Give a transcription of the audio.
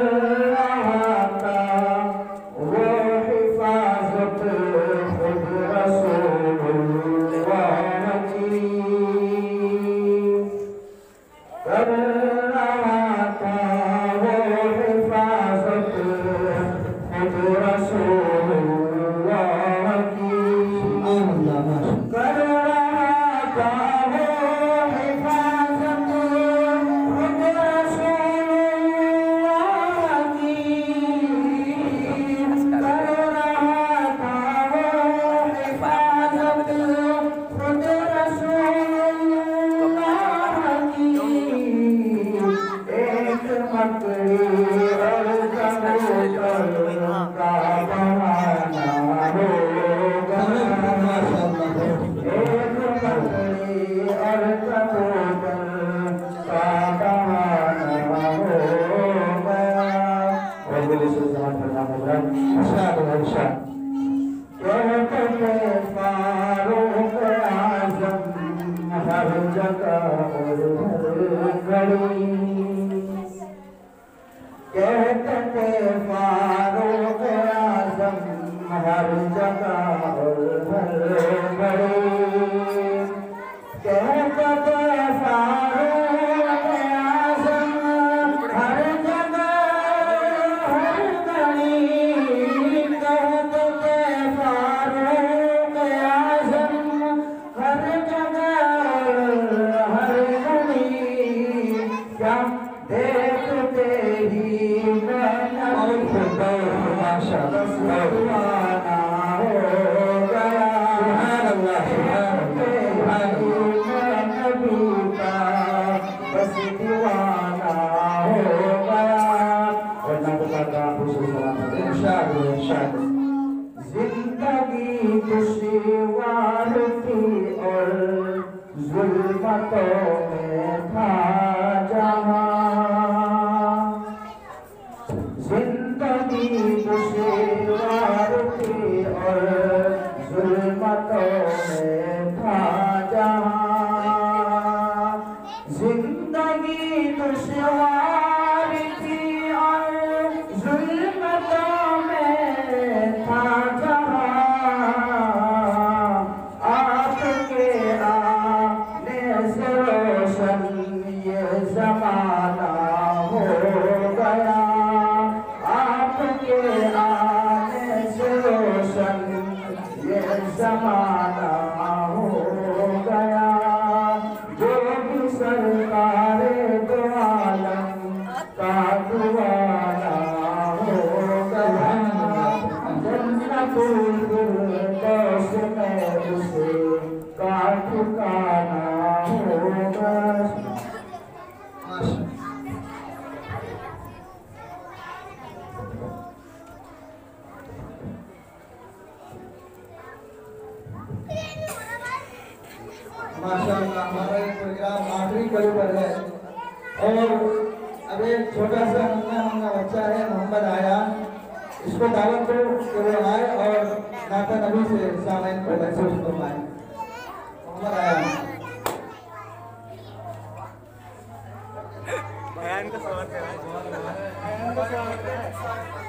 रहा था वो हिफाजत खुद रसूलुल्लाह की, कर रहा था वो हिफाजत खुद रसूलुल्लाह की, कर रहा था वो हिफाजत खुद रसूलुल्लाह की, कर रहा था वो हिफाजत खुद रसूलुल्लाह की। एक मकड़ी और कबूतर का बहाना होगा, एक मकड़ी और कबूतर का बहाना होगा। और दिल से सलाम करना होगा। कहते फारूक आज़म हर जगह और हर घड़ी, कहते फारूक आज़म हर जगह और हर घड़ी, कहते फारूक आज़म हर जगह हर घड़ी, कहते फारूक आज़म हर जगह हर घड़ी, क्या देखते ही मैं नबी दीवाना हो गया, मैं नबी का बस दीवाना हो गया। और ना बता जिंदगी दुश्वार थी और जुल्मतों में था जहां, जिंदगी दुश्वार थी और जुल्मतों में था जहां, जिंदगी दुश्वार थी और जुल्मतों में था जहां, आपके आने से रोशन ये ज़माना हो गया, आपके आने से रोशन ये ज़माना हो गया। जो भी सरकारे दो आलम का दीवाना हो गया, जन्नतुल फिरदौस में उसे का ठिकाना होगा। माशाअल्लाह हमारा ये प्रोग्राम आखिरी कड़ी पर है और अब एक छोटा सा नन्हा बच्चा है मोहम्मद आयान, इसको दावत दो कि वो आए और नाता नबी से सामने को महसूस करवाए। मोहम्मद आयान बयान का स्वागत है।